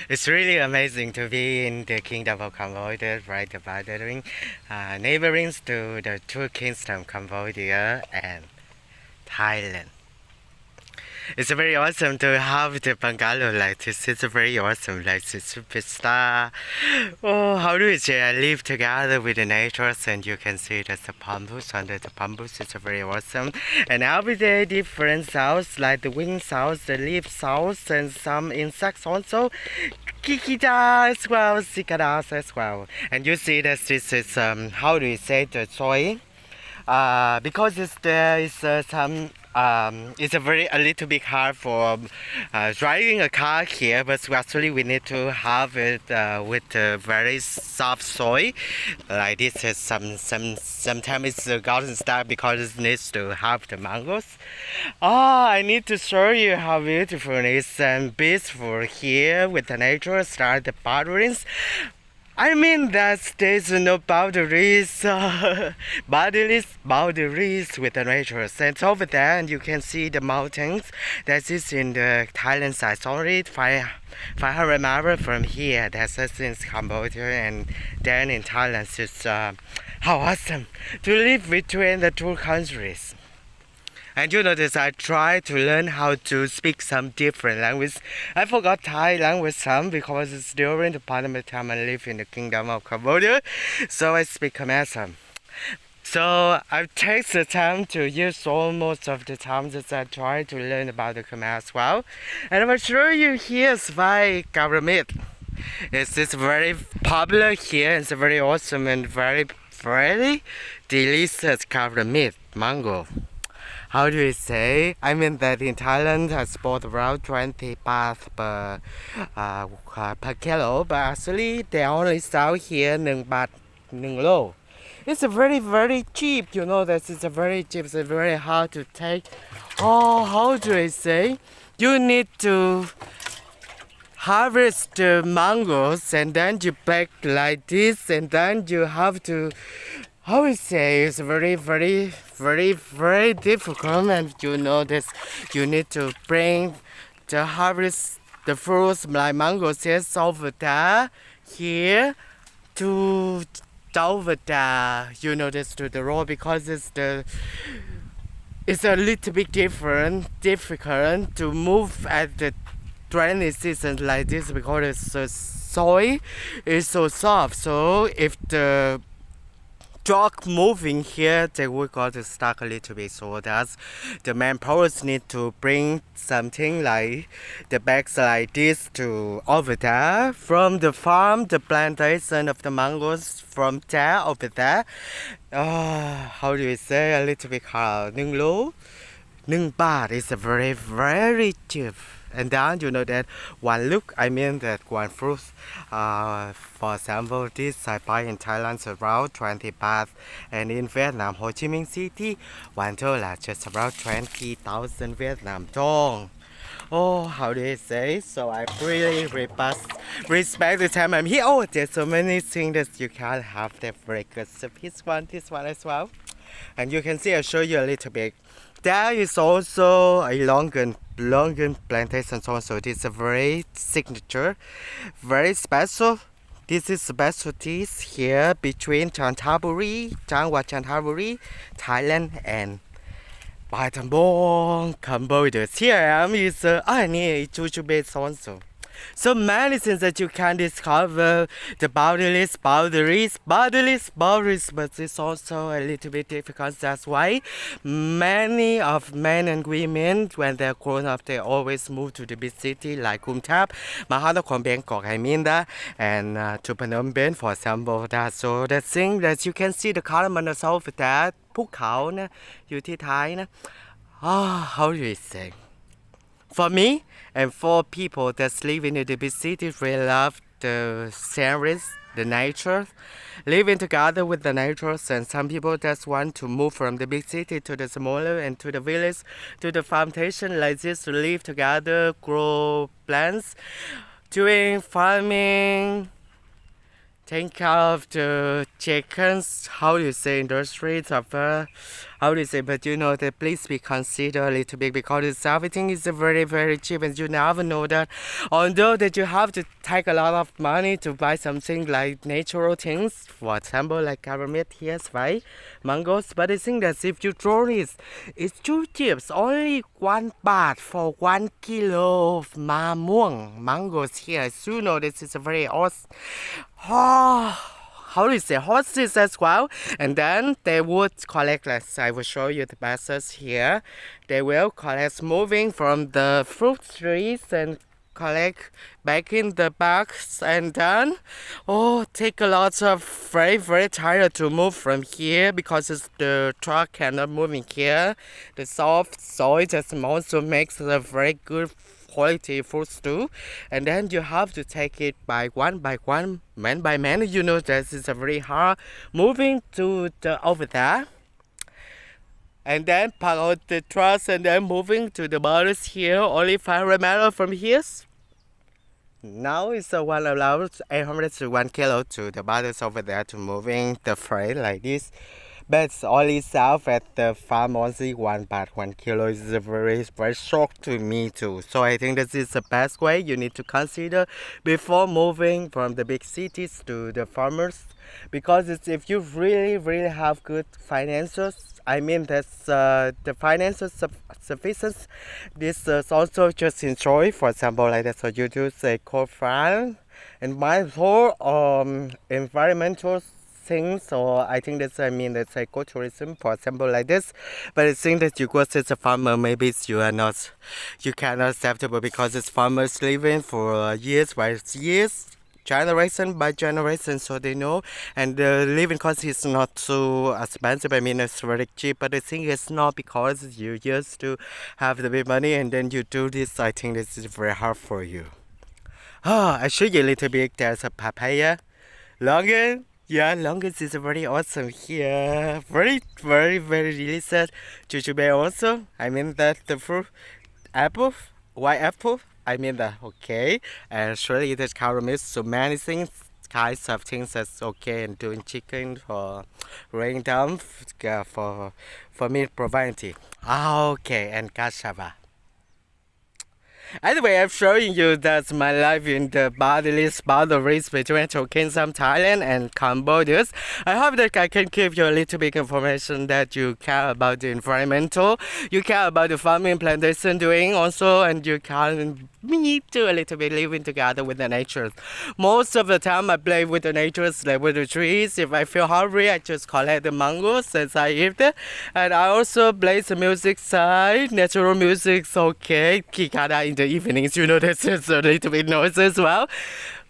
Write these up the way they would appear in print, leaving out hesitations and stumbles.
It's really amazing to be in the Kingdom of Cambodia, right about neighboring to the two kingdoms, Cambodia and Thailand. It's very awesome to have the bungalow like this. It's very awesome, like the superstar. Oh, how do you say? I live together with the nature, and you can see there's the bamboos under the bamboos. It's very awesome. And every day different sounds, like the wind sounds, the leaf sounds, and some insects also. Kikita as well, cicadas as well. And you see that this is how do you say the soil? Because there is some it's a little bit hard for driving a car here, but actually we need to have it with a very soft soil. Like this is sometimes it's gotten stuck because it needs to have the mangoes. I need to show you how beautiful it is and peaceful here with the nature, start the patterns. I mean that there's no boundaries, boundaries with the nature. And over there, and you can see the mountains. That is in the Thailand side. It's only 500 miles from here. That's in Cambodia, and then in Thailand. It's how awesome to live between the two countries. And you notice I try to learn how to speak some different language. I forgot Thai language some because it's during the pandemic time I live in the Kingdom of Cambodia. So I speak Khmer some. So I take the time to use almost of the time that I try to learn about the Khmer as well. And I will show you here by pyramid. It's very popular here. It's very awesome and very delicious pyramid mango. How do you say? I mean that in Thailand I bought around 20 baht per kilo, but actually they only sell here 1 baht 1 โล. It's a very cheap, you know that it's a very cheap, it's very hard to take. Oh, how do I say? You need to harvest the mangoes and then you pack like this and then you have to how we say it's very difficult and you know this you need to bring the harvest the fruits like mangoes yes over there here to over there you know this to the road because it's a little bit difficult to move at the rainy season like this because the soil is so soft so if the truck moving here, they will got stuck a little bit. So that's the manpowers need to bring something like the bags like this to over there from the farm, the plantation of the mangoes from there over there. How do you say a little bit hard? 1 โล 1 baht is a very cheap. And then you know that one look, I mean that one fruit, for example, this I buy in Thailand is around 20 baht, and in Vietnam, Ho Chi Minh City, $1 just around 20,000 Vietnam dong. Oh, how do you say? So I really respect the time I'm here. Oh, there's so many things that you can have that very good. So this one as well. And you can see, I'll show you a little bit. There is also a longan plantation also. This is a very signature, very special. This is specialties here between Chanthaburi, Thailand and Battambang, Cambodia. Here I am is near Chuchu base also. So many things that you can discover the boundaries, but it's also a little bit difficult. That's why many of men and women, when they're grown up, they always move to the big city like Kum Thap, Mahanakhon, Bangkok, I mean that, and to Phnom Penh, for example. That so the thing that you can see the caravan over there, ภูเขานะอยู่ที่ท้ายนะ how do you say? For me and for people that live in the big city, really love the scenery, the nature, living together with the nature. And some people just want to move from the big city to the smaller and to the village, to the plantation like this, to live together, grow plants, doing farming, take care of the chickens, how do you say, industries of how do you say, but you know that please be considered a little bit because everything is very very cheap and you never know that although that you have to take a lot of money to buy something like natural things, for example like caramel here, right, mangoes, but I think that if you draw this, it's too cheap, only 1 baht for 1 kilo of mangoes here, so you know this is a very awesome. How do you say, horses as well, and then they would collect, let's I will show you the methods here. They will collect moving from the fruit trees and collect back in the bags, and then take a lot of very very tired to move from here because the truck cannot move in here. The soft soil just also makes a very good quality fruits too, and then you have to take it by one, man by man. You know this is a very hard moving to the over there, and then park out the trucks and then moving to the borders here. Only 500 meters from here. Now it's a one allowed 800 to 1 kilo to the borders over there to moving the freight like this. But it's only south at the farm only 1 baht 1 kilo is a very very shock to me too. So I think this is the best way you need to consider before moving from the big cities to the farmers, because it's, if you really have good finances, I mean that's the finances sufficient. This is also just enjoy. For example, like that, so you do say co-farm and mindful environmental things, or I think that's, I mean that's ecotourism, for example like this. But I think that you go as a farmer, maybe you are not, you cannot acceptable because it's farmers living for years by years, generation by generation, so they know, and the living cost is not so expensive. I mean it's very cheap, but I think it's not because you used to have the big money and then you do this. I think this is very hard for you. I show you a little bit. There's a papaya, longan. Yeah, longan is very awesome here. Very delicious. Jujube also. I mean that the fruit, apple, white apple. I mean that, okay. And surely there's caramel, so many things, kinds of things that's okay. And doing chicken for rain down for meat providing. Okay, and cassava. Anyway, I'm showing you that's my life in the borderless between Kingsam, Thailand and Cambodia. I hope that I can give you a little bit information that you care about the environmental, you care about the farming plantation doing also, and you can me too a little bit living together with the nature. Most of the time I play with the nature, like with the trees. If I feel hungry, I just collect the mangoes and I eat it. And I also play the music side, natural music, okay, kikada in the evenings, you know, that's a little bit noise as well.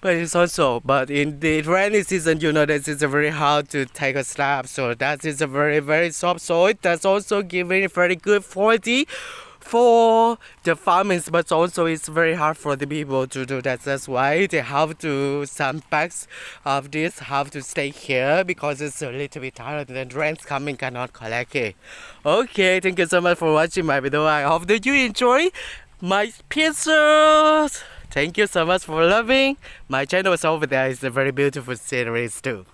But it's also, but in the rainy season, you know, this is very hard to take a step. So that is a very soft soil. That's also giving very good quality for the farmers, but also it's very hard for the people to do that. That's why they have to, some packs of this have to stay here because it's a little bit tired and the rain's coming, cannot collect it. Okay, thank you so much for watching my video. I hope that you enjoy my pictures. Thank you so much for loving my channel. Over there is a very beautiful sceneries too.